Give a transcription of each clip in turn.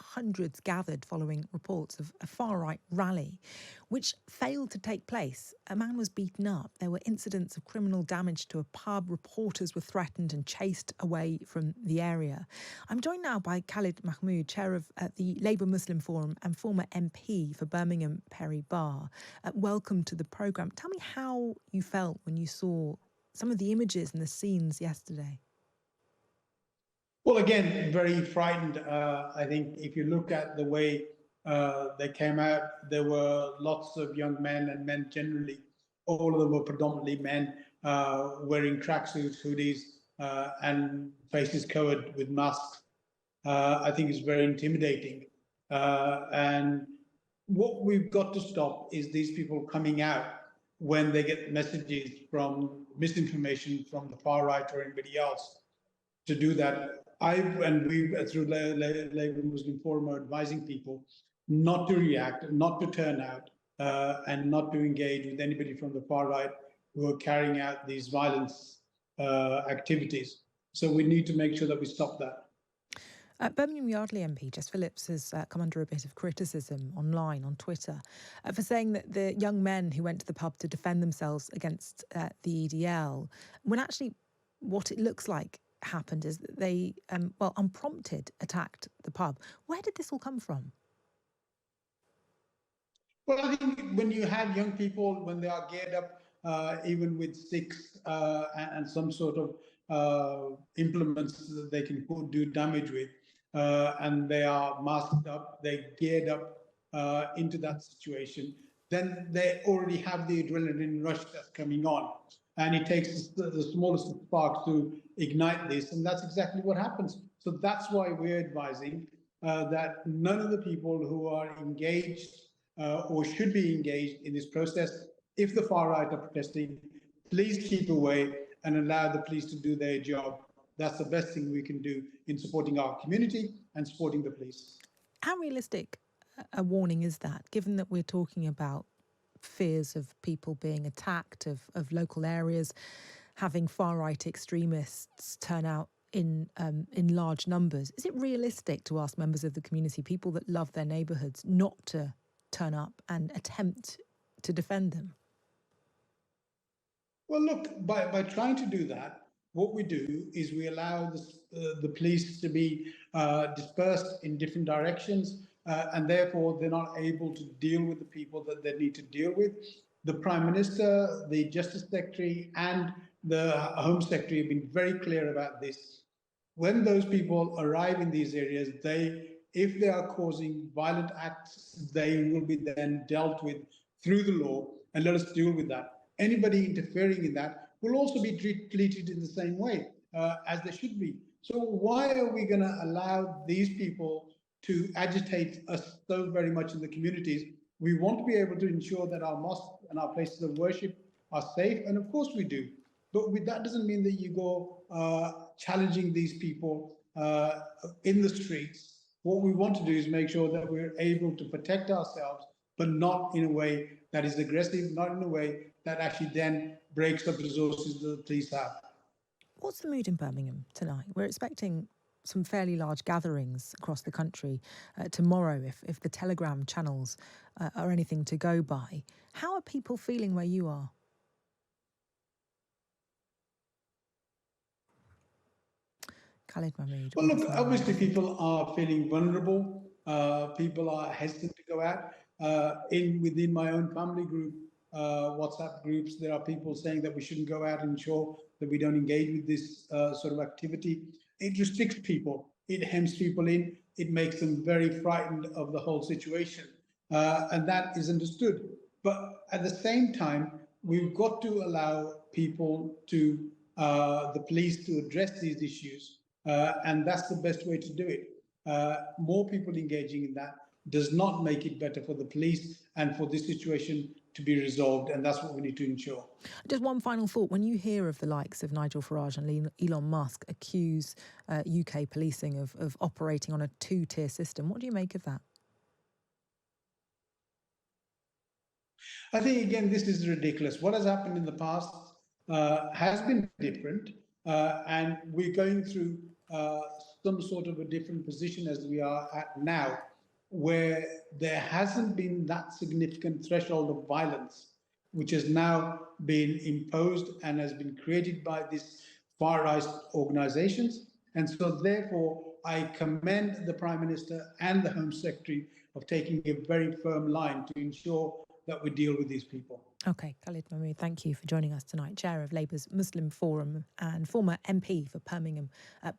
hundreds gathered following reports of a far-right rally, which failed to take place. A man was beaten up. There were incidents of criminal damage to a pub. Reporters were threatened and chased away from the area. I'm joined now by Khalid Mahmood, chair of the Labour Muslim Forum and former MP for Birmingham Perry Barr. Welcome to the programme. Tell me how you felt when you saw some of the images and the scenes yesterday. Well, again, very frightened. I think if you look at the way they came out, there were lots of young men and men generally. All of them were predominantly men wearing tracksuits, hoodies, and faces covered with masks. I think it's very intimidating. And what we've got to stop is these people coming out when they get messages from misinformation from the far right or anybody else to do that. We, through Labour Muslim Forum, are advising people not to react, not to turn out, and not to engage with anybody from the far right who are carrying out these violence activities. So we need to make sure that we stop that. Birmingham Yardley MP Jess Phillips has come under a bit of criticism online on Twitter for saying that the young men who went to the pub to defend themselves against the EDL, when actually what it looks like happened is that they, unprompted, attacked the pub. Where did this all come from? Well, I think when you have young people, when they are geared up, even with sticks and some sort of implements that they can do damage with, and they are masked up, they're geared up into that situation, then they already have the adrenaline rush that's coming on. And it takes the smallest spark to ignite this, and that's exactly what happens. So that's why we're advising that none of the people who are engaged or should be engaged in this process, if the far right are protesting, please keep away and allow the police to do their job. That's the best thing we can do in supporting our community and supporting the police. How realistic a warning is that, given that we're talking about fears of people being attacked, of local areas having far-right extremists turn out in large numbers? Is it realistic to ask members of the community, people that love their neighbourhoods, not to turn up and attempt to defend them? Well, look, by trying to do that, what we do is we allow the police to be dispersed in different directions, and therefore they're not able to deal with the people that they need to deal with. The Prime Minister, the Justice Secretary, and the Home Secretary have been very clear about this. When those people arrive in these areas, if they are causing violent acts, they will be then dealt with through the law, and let us deal with that. Anybody interfering in that will also be treated in the same way as they should be. So why are we going to allow these people to agitate us so very much in the communities? We want to be able to ensure that our mosques and our places of worship are safe, and of course we do. But that doesn't mean that you go challenging these people in the streets. What we want to do is make sure that we're able to protect ourselves, but not in a way that is aggressive, not in a way that actually then breaks up resources that the police have. What's the mood in Birmingham tonight? We're expecting some fairly large gatherings across the country tomorrow, if the Telegram channels are anything to go by. How are people feeling where you are? Khalid Mahmood. Well, look, obviously people are feeling vulnerable. People are hesitant to go out. Within my own family group, WhatsApp groups, there are people saying that we shouldn't go out and ensure that we don't engage with this sort of activity. It restricts people. It hems people in. It makes them very frightened of the whole situation. And that is understood. But at the same time, we've got to allow people to, the police to address these issues. And that's the best way to do it. More people engaging in that does not make it better for the police and for this situation to be resolved, and that's what we need to ensure. Just one final thought. When you hear of the likes of Nigel Farage and Elon Musk accuse UK policing of operating on a two-tier system, what do you make of that? I think, again, this is ridiculous. What has happened in the past has been different, and we're going through some sort of a different position as we are at now, where there hasn't been that significant threshold of violence, which has now been imposed and has been created by these far right organizations. And so, therefore, I commend the Prime Minister and the Home Secretary of taking a very firm line to ensure that we deal with these people. Okay, Khalid Mahmood, thank you for joining us tonight, Chair of Labour's Muslim Forum and former MP for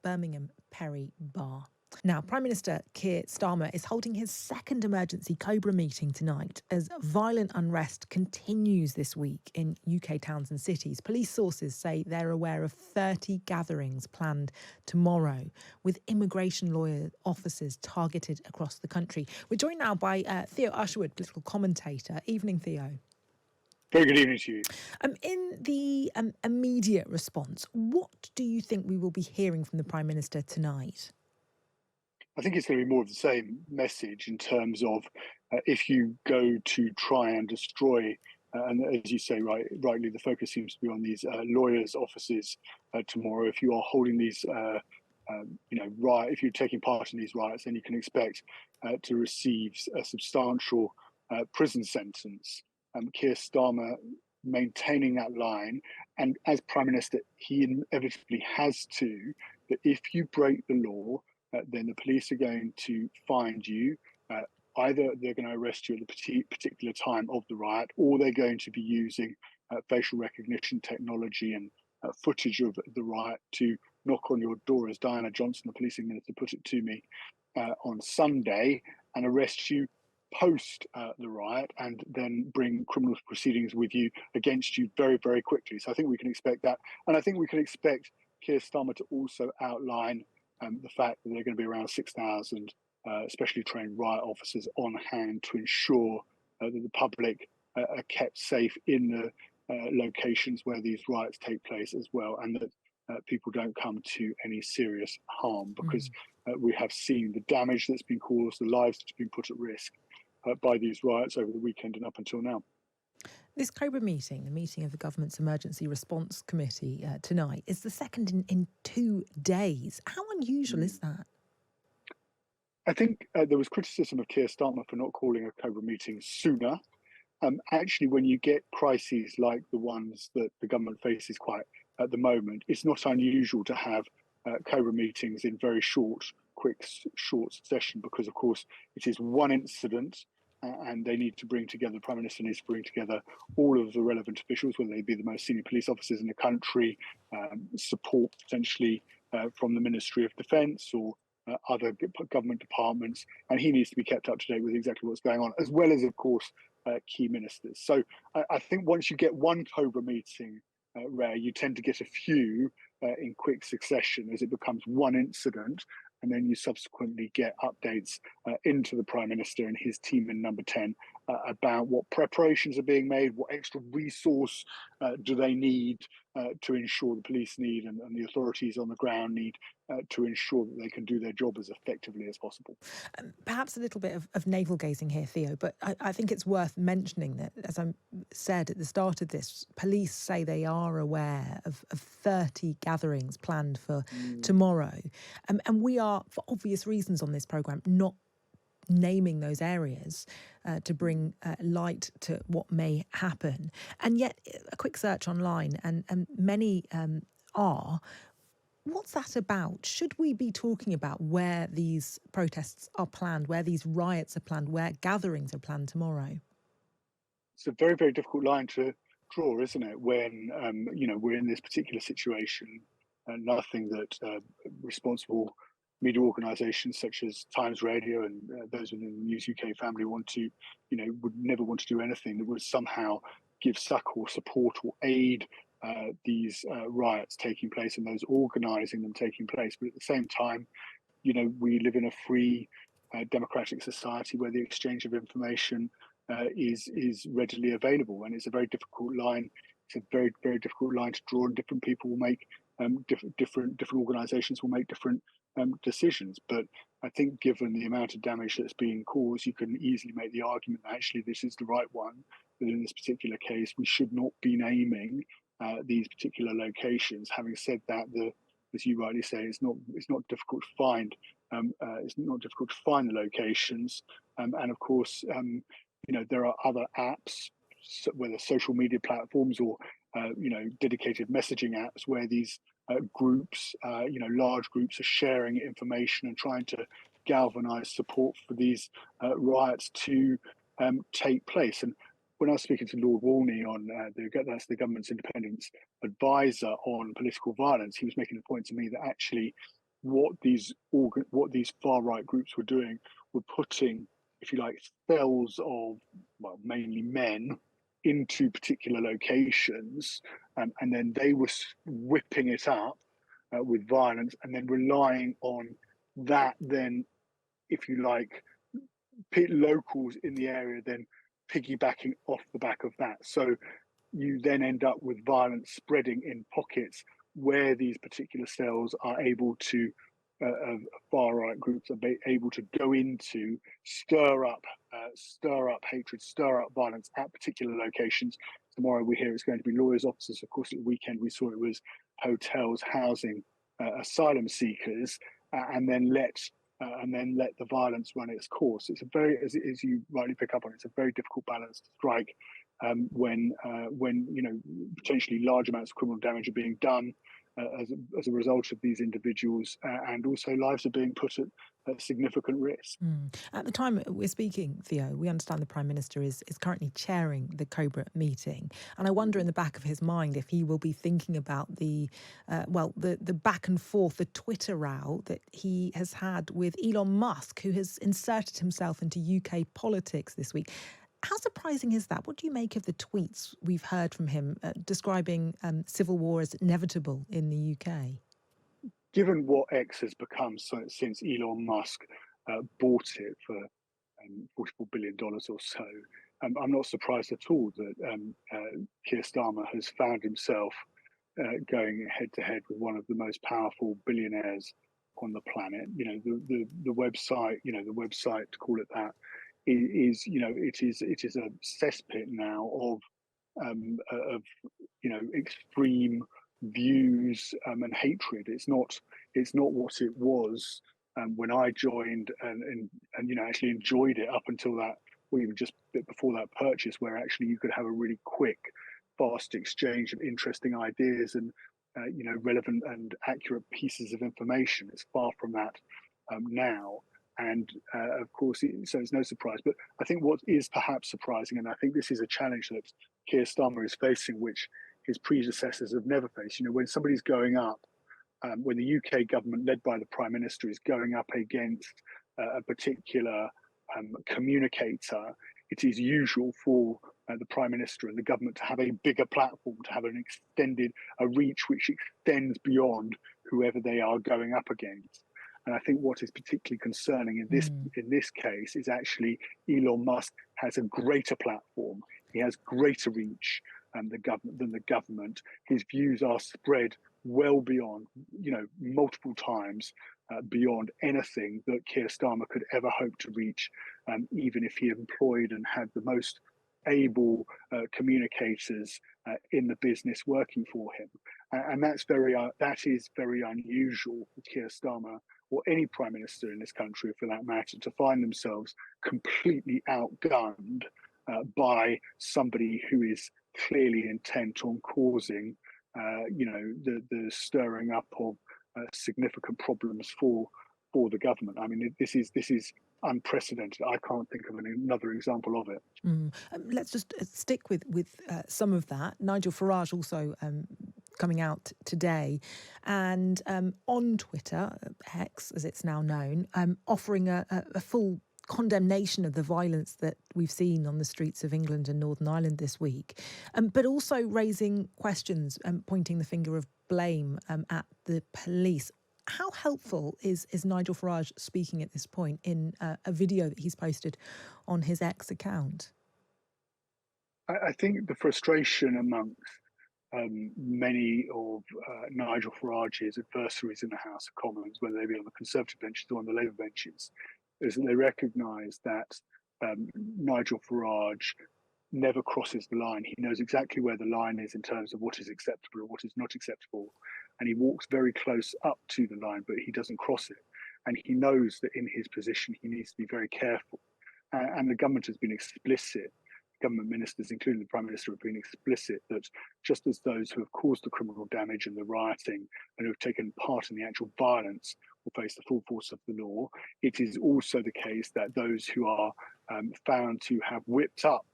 Birmingham Perry Barr. Now, Prime Minister Keir Starmer is holding his second emergency Cobra meeting tonight as violent unrest continues this week in UK towns and cities. Police sources say they're aware of 30 gatherings planned tomorrow, with immigration lawyer offices targeted across the country. We're joined now by Theo Usherwood, political commentator. Evening, Theo. Very good evening to you. In the immediate response, what do you think we will be hearing from the Prime Minister tonight? I think it's going to be more of the same message in terms of if you go to try and destroy, and as you say rightly, the focus seems to be on these lawyers' offices tomorrow. If you are holding these, if you're taking part in these riots, then you can expect to receive a substantial prison sentence. Keir Starmer maintaining that line, and as Prime Minister, he inevitably has to, that if you break the law, then the police are going to find you. Either they're going to arrest you at the particular time of the riot, or they're going to be using facial recognition technology and footage of the riot to knock on your door, as Diana Johnson, the policing minister, put it to me on Sunday, and arrest you post the riot, and then bring criminal proceedings with you against you very, very quickly. So I think we can expect that. And I think we can expect Keir Starmer to also outline the fact that there are going to be around 6,000 specially trained riot officers on hand to ensure that the public are kept safe in the locations where these riots take place as well, and that people don't come to any serious harm, because we have seen the damage that's been caused, the lives that have been put at risk by these riots over the weekend and up until now. This Cobra meeting, the meeting of the government's Emergency Response Committee tonight, is the second in 2 days. How unusual is that? I think there was criticism of Keir Starmer for not calling a Cobra meeting sooner. Actually, when you get crises like the ones that the government faces quite at the moment, it's not unusual to have Cobra meetings in very short succession, because, of course, it is one incident. And they need to bring together, the Prime Minister needs to bring together all of the relevant officials, whether they be the most senior police officers in the country, support potentially from the Ministry of Defence or other government departments. And he needs to be kept up to date with exactly what's going on, as well as, of course, key ministers. So I think once you get one Cobra meeting, you tend to get a few in quick succession as it becomes one incident. And then you subsequently get updates into the Prime Minister and his team in Number 10 about what preparations are being made, what extra resource do they need to ensure the police need and the authorities on the ground need to ensure that they can do their job as effectively as possible. Perhaps a little bit of navel gazing here, Theo, but I think it's worth mentioning that, as I said at the start of this, police say they are aware of 30 gatherings planned for tomorrow. And we are, for obvious reasons on this programme, not naming those areas to bring light to what may happen. And yet a quick search online, and many are. What's that about? Should we be talking about where these protests are planned, where these riots are planned, where gatherings are planned tomorrow? It's a very, very difficult line to draw, isn't it? When, we're in this particular situation, and nothing that responsible media organisations such as Times Radio and those within the News UK family would never want to do anything that would somehow give succour or support or aid these riots taking place and those organising them taking place. But at the same time, we live in a free democratic society where the exchange of information is readily available, and it's a very difficult line. It's a very, very difficult line to draw, and different people will make different organisations will make different decisions. But I think, given the amount of damage that's being caused, you can easily make the argument that actually this is the right one. That in this particular case, we should not be naming these particular locations. Having said that, the as you rightly say, it's not difficult to find. It's not difficult to find the locations, and of course, there are other apps, whether social media platforms or dedicated messaging apps, where these groups, large groups, are sharing information and trying to galvanize support for these riots to take place. And when I was speaking to Lord Walney that's the government's independent advisor on political violence, he was making the point to me that actually what these far right groups were doing were putting, if you like, cells of, well, mainly men into particular locations, and then they were whipping it up with violence, and then relying on that, then, if you like, locals in the area then piggybacking off the back of that. So you then end up with violence spreading in pockets where these particular cells are able to, far right groups are able to go into, stir up hatred, stir up violence at particular locations. Tomorrow we hear it's going to be lawyers' offices. Of course, at the weekend we saw it was hotels housing asylum seekers, and then let the violence run its course. It's a very, as you rightly pick up on, it's a very difficult balance to strike when potentially large amounts of criminal damage are being done as a result of these individuals, and also lives are being put at significant risk. At the time we're speaking, Theo, we understand the Prime Minister is currently chairing the Cobra meeting, and I wonder in the back of his mind if he will be thinking about the back and forth, the Twitter row that he has had with Elon Musk, who has inserted himself into UK politics this week. How surprising is that? What do you make of the tweets we've heard from him describing civil war as inevitable in the UK? Given what X has become since Elon Musk bought it for $44 billion or so, I'm not surprised at all that Keir Starmer has found himself going head to head with one of the most powerful billionaires on the planet. The website, the website, to call it that, is it is a cesspit now of extreme views and hatred. It's not what it was when I joined, and actually enjoyed it up until that, or even just a bit before that purchase, where actually you could have a really quick, fast exchange of interesting ideas and relevant and accurate pieces of information. It's far from that now. And of course, so it's no surprise. But I think what is perhaps surprising, and I think this is a challenge that Keir Starmer is facing, which his predecessors have never faced. When somebody's going up, when the UK government, led by the Prime Minister, is going up against a particular communicator, it is usual for the Prime Minister and the government to have a bigger platform, to have a reach which extends beyond whoever they are going up against. And I think what is particularly concerning in this case is actually Elon Musk has a greater platform. He has greater reach than the government. His views are spread well beyond, multiple times beyond anything that Keir Starmer could ever hope to reach, even if he employed and had the most able communicators in the business working for him. And that is very unusual for Keir Starmer, or any Prime Minister in this country for that matter, to find themselves completely outgunned by somebody who is clearly intent on causing, the stirring up of significant problems for the government. I mean, this is unprecedented. I can't think of another example of it. Let's just stick with some of that. Nigel Farage also coming out today and on Twitter, X as it's now known, offering a full condemnation of the violence that we've seen on the streets of England and Northern Ireland this week, but also raising questions and pointing the finger of blame at the police. How helpful is Nigel Farage speaking at this point in a video that he's posted on his X account? I think the frustration amongst many of Nigel Farage's adversaries in the House of Commons, whether they be on the Conservative benches or on the Labour benches, is that they recognise that Nigel Farage never crosses the line. He knows exactly where the line is in terms of what is acceptable and what is not acceptable. and he walks very close up to the line, but he doesn't cross it. And he knows that in his position, he needs to be very careful. And the government has been explicit, government ministers, including the Prime Minister, have been explicit that just as those who have caused the criminal damage and the rioting and who have taken part in the actual violence will face the full force of the law, it is also the case that those who are found to have whipped up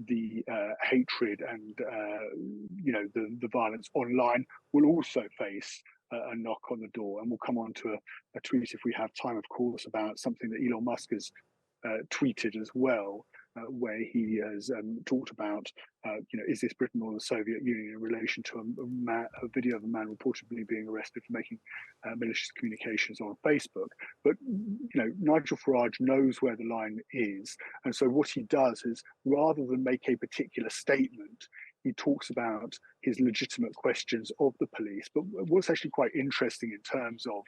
the hatred and the violence online will also face a knock on the door. And we'll come on to a tweet if we have time, of course, about something that Elon Musk has tweeted as well, where he has talked about, is this Britain or the Soviet Union in relation to a video of a man reportedly being arrested for making malicious communications on Facebook. But, Nigel Farage knows where the line is. And so what he does is, rather than make a particular statement, he talks about his legitimate questions of the police. But what's actually quite interesting in terms of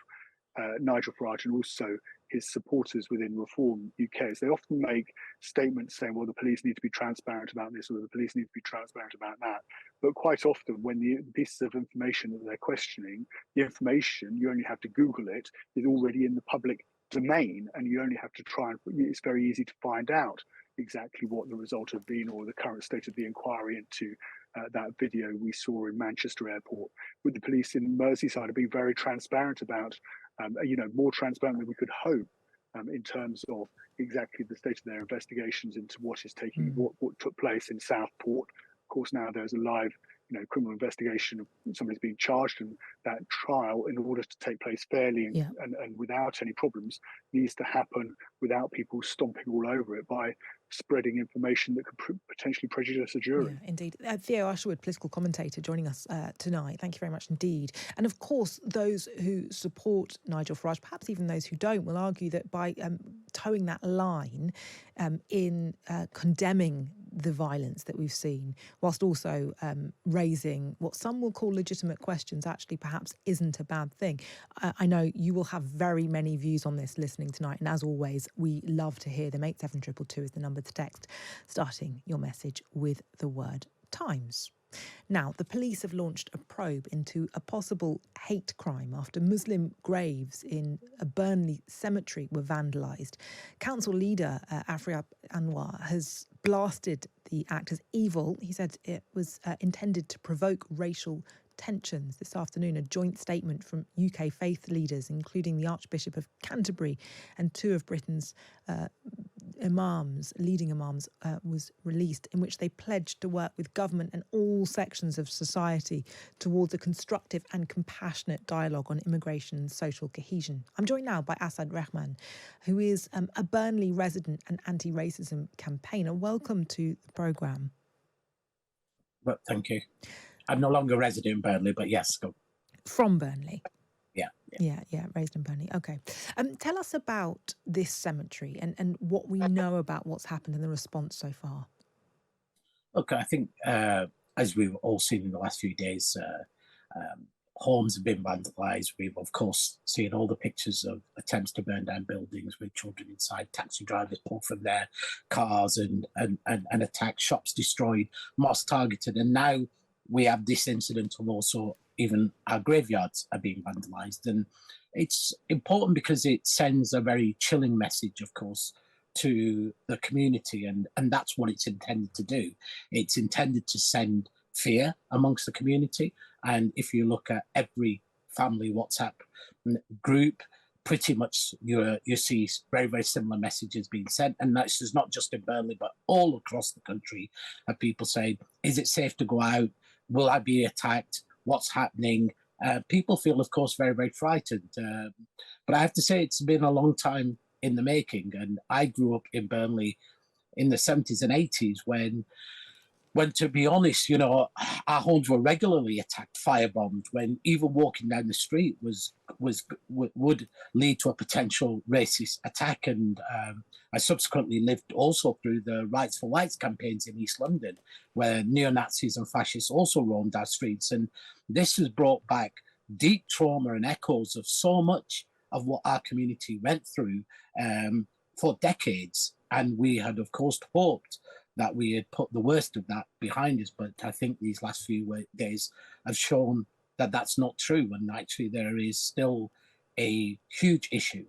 Nigel Farage and also his supporters within Reform UK is they often make statements saying, well, the police need to be transparent about this or the police need to be transparent about that. But quite often when the pieces of information that they're questioning, the information, you only have to Google it, is already in the public domain, and you only have to it's very easy to find out exactly what the result have been or the current state of the inquiry into that video we saw in Manchester Airport, with the police in Merseyside being very transparent about, more transparent than we could hope in terms of exactly the state of their investigations into what is taking, what took place in Southport. Of course, now there's a live criminal investigation of somebody's being charged, and that trial, in order to take place fairly and without any problems, needs to happen without people stomping all over it by spreading information that could potentially prejudice a jury. Yeah, indeed. Theo Usherwood, political commentator, joining us tonight. Thank you very much indeed. And of course, those who support Nigel Farage, perhaps even those who don't, will argue that by towing that line in condemning the violence that we've seen, whilst also raising what some will call legitimate questions, actually perhaps isn't a bad thing. I know you will have very many views on this listening tonight, and as always, we love to hear them. 87222 is the number to text, starting your message with the word Times. Now, the police have launched a probe into a possible hate crime after Muslim graves in a Burnley cemetery were vandalised. Council leader Afriab Anwar has blasted the act as evil. He said it was intended to provoke racial tensions. This afternoon, a joint statement from UK faith leaders, including the Archbishop of Canterbury and two of Britain's leading imams, was released, in which they pledged to work with government and all sections of society towards a constructive and compassionate dialogue on immigration and social cohesion. I'm joined now by Asad Rahman, who is a Burnley resident and anti-racism campaigner. Welcome to the programme. Well, thank you. I'm no longer resident in Burnley, but yes, go. From Burnley? Yeah, raised in Burnley. Okay. Tell us about this cemetery and what we know about what's happened and the response so far. Okay, I think as we've all seen in the last few days, homes have been vandalised. We've, of course, seen all the pictures of attempts to burn down buildings with children inside, taxi drivers pulled from their cars and attacked, shops destroyed, mosques targeted. And now we have this incident of also even our graveyards are being vandalised. And it's important because it sends a very chilling message, of course, to the community. And that's what it's intended to do. It's intended to send fear amongst the community. And if you look at every family WhatsApp group, pretty much you see very, very similar messages being sent. And that's just not just in Burnley, but all across the country, of people saying, is it safe to go out? Will I be attacked? What's happening? People feel, of course, very, very frightened. But I have to say, it's been a long time in the making. And I grew up in Burnley in the 70s and 80s when to be honest, our homes were regularly attacked, firebombed, when even walking down the street would lead to a potential racist attack. And I subsequently lived also through the Rights for Whites campaigns in East London, where neo-Nazis and fascists also roamed our streets. And this has brought back deep trauma and echoes of so much of what our community went through for decades. And we had, of course, hoped that we had put the worst of that behind us. But I think these last few days have shown that that's not true, and actually there is still a huge issue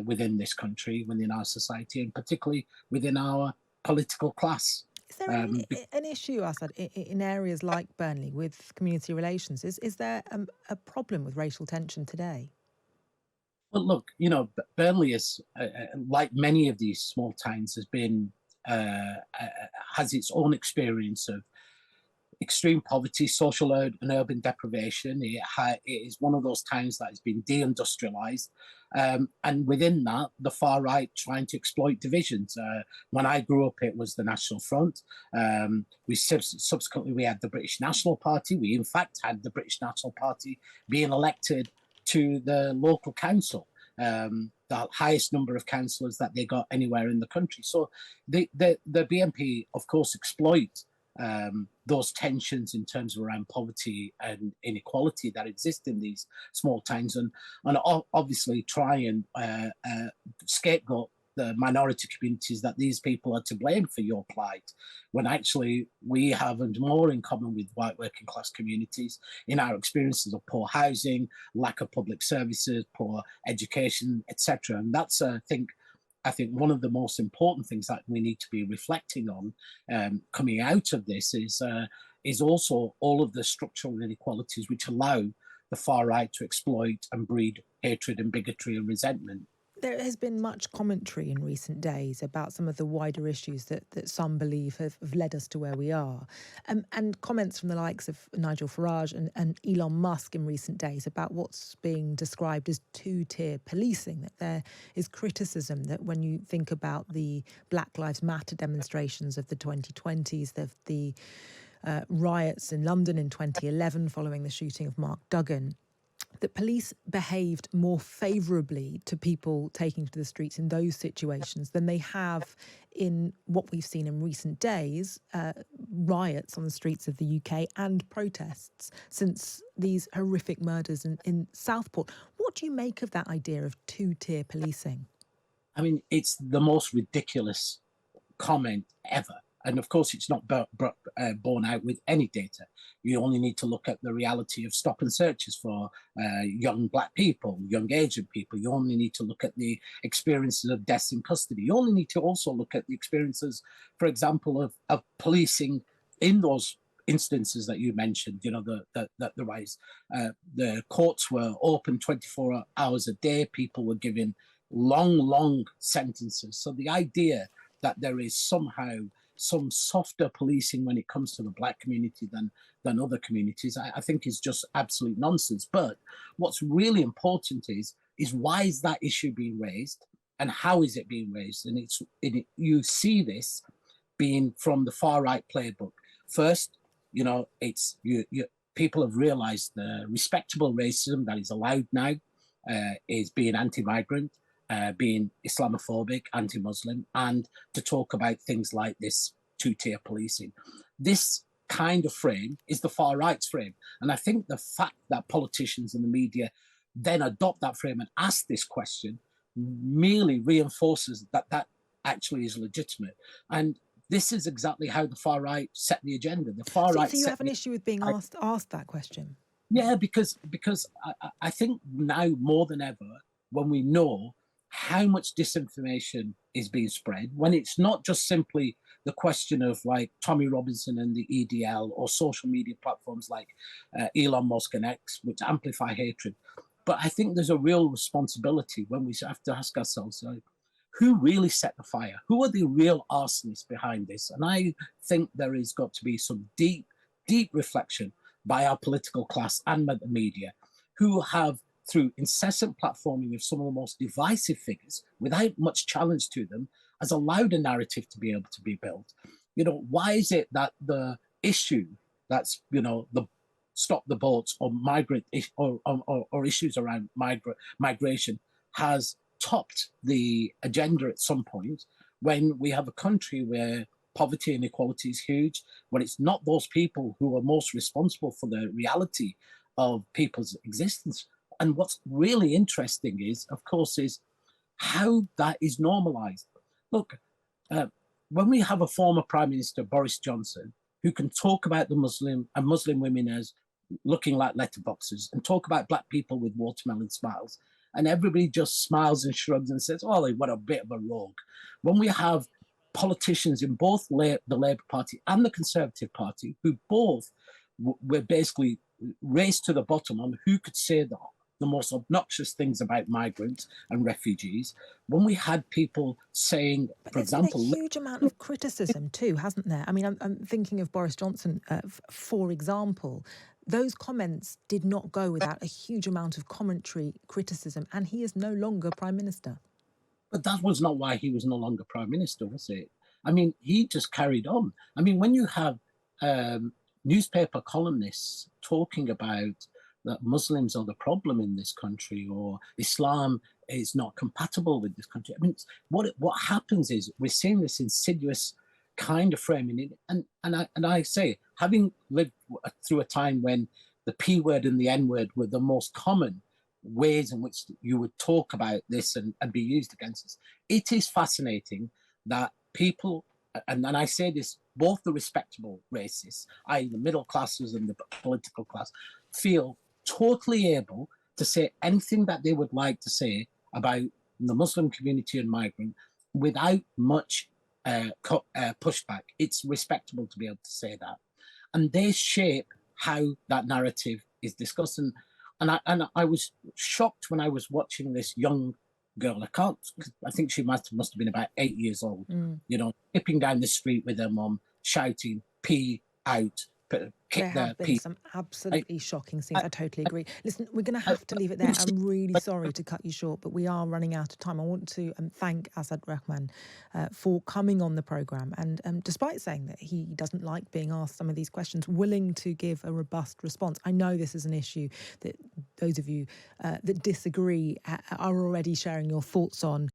within this country, within our society, and particularly within our political class. Is there an issue, Assad, in areas like Burnley with community relations? Is there a problem with racial tension today? Well, look, you know, Burnley is, like many of these small towns, has its own experience of extreme poverty, social and urban deprivation. It is one of those towns that has been deindustrialized. And within that, the far right trying to exploit divisions. When I grew up, it was the National Front. Subsequently, we had the British National Party. We, in fact, had the British National Party being elected to the local council, the highest number of councillors that they got anywhere in the country. So the BNP, of course, exploit those tensions in terms of around poverty and inequality that exist in these small towns, and obviously try and scapegoat the minority communities that these people are to blame for your plight, when actually we have more in common with white working class communities in our experiences of poor housing, lack of public services, poor education, etc. And that's, I think one of the most important things that we need to be reflecting on coming out of this is also all of the structural inequalities which allow the far right to exploit and breed hatred and bigotry and resentment. There has been much commentary in recent days about some of the wider issues that some believe have led us to where we are. And comments from the likes of Nigel Farage and Elon Musk in recent days about what's being described as two-tier policing, that there is criticism that when you think about the Black Lives Matter demonstrations of the 2020s, the riots in London in 2011 following the shooting of Mark Duggan, that police behaved more favourably to people taking to the streets in those situations than they have in what we've seen in recent days, riots on the streets of the UK and protests since these horrific murders in Southport. What do you make of that idea of two-tier policing? I mean, it's the most ridiculous comment ever. And of course, it's not borne out with any data. You only need to look at the reality of stop and searches for young Black people, young Asian people. You only need to look at the experiences of deaths in custody. You only need to also look at the experiences, for example, of policing in those instances that you mentioned, you know, the rise. The courts were open 24 hours a day. People were given long sentences. So the idea that there is somehow some softer policing when it comes to the Black community than other communities, I think is just absolute nonsense. But what's really important is why is that issue being raised and how is it being raised? And you see this being from the far right playbook. First, you know, it's people have realized the respectable racism that is allowed now is being anti-migrant, being Islamophobic, anti-Muslim, and to talk about things like this two-tier policing. This kind of frame is the far right's frame. And I think the fact that politicians and the media then adopt that frame and ask this question merely reinforces that actually is legitimate. And this is exactly how the far right set the agenda. The far right. So you have an issue with being asked that question? Yeah, because I think now more than ever, when we know how much disinformation is being spread, when it's not just simply the question of like Tommy Robinson and the EDL or social media platforms like Elon Musk and X, which amplify hatred. But I think there's a real responsibility when we have to ask ourselves, like, who really set the fire? Who are the real arsonists behind this? And I think there has got to be some deep reflection by our political class and the media, who have, through incessant platforming of some of the most divisive figures, without much challenge to them, has allowed a narrative to be able to be built. You know, why is it that the issue that's, you know, the stop the boats or migrant or issues around migration has topped the agenda at some point, when we have a country where poverty and inequality is huge, when it's not those people who are most responsible for the reality of people's existence? And what's really interesting is, of course, is how that is normalized. Look, when we have a former Prime Minister, Boris Johnson, who can talk about the Muslim and Muslim women as looking like letterboxes and talk about black people with watermelon smiles. And everybody just smiles and shrugs and says, oh, what a bit of a rogue. When we have politicians in both the Labour Party and the Conservative Party who both were basically raced to the bottom on who could say the most obnoxious things about migrants and refugees, when we had people saying, but for there's example... been a huge amount of criticism too, hasn't there? I mean, I'm thinking of Boris Johnson, for example. Those comments did not go without a huge amount of commentary, criticism, and he is no longer Prime Minister. But that was not why he was no longer Prime Minister, was it? I mean, he just carried on. I mean, when you have newspaper columnists talking about that Muslims are the problem in this country, or Islam is not compatible with this country, I mean, what happens is we're seeing this insidious kind of framing it, and I say, having lived through a time when the P word and the N word were the most common ways in which you would talk about this and be used against us, it is fascinating that people, and I say this, both the respectable racists, i.e. the middle classes and the political class, feel totally able to say anything that they would like to say about the Muslim community and migrant without much pushback. It's respectable to be able to say that. And they shape how that narrative is discussed. And I was shocked when I was watching this young girl. I think she must have been about 8 years old, you know, skipping down the street with her mum, shouting, "Pee out." There have been some absolutely shocking scenes. I totally agree. Listen, we're going to have to leave it there. I'm really sorry to cut you short, but we are running out of time. I want to thank Asad Rahman for coming on the programme and despite saying that he doesn't like being asked some of these questions, willing to give a robust response. I know this is an issue that those of you that disagree are already sharing your thoughts on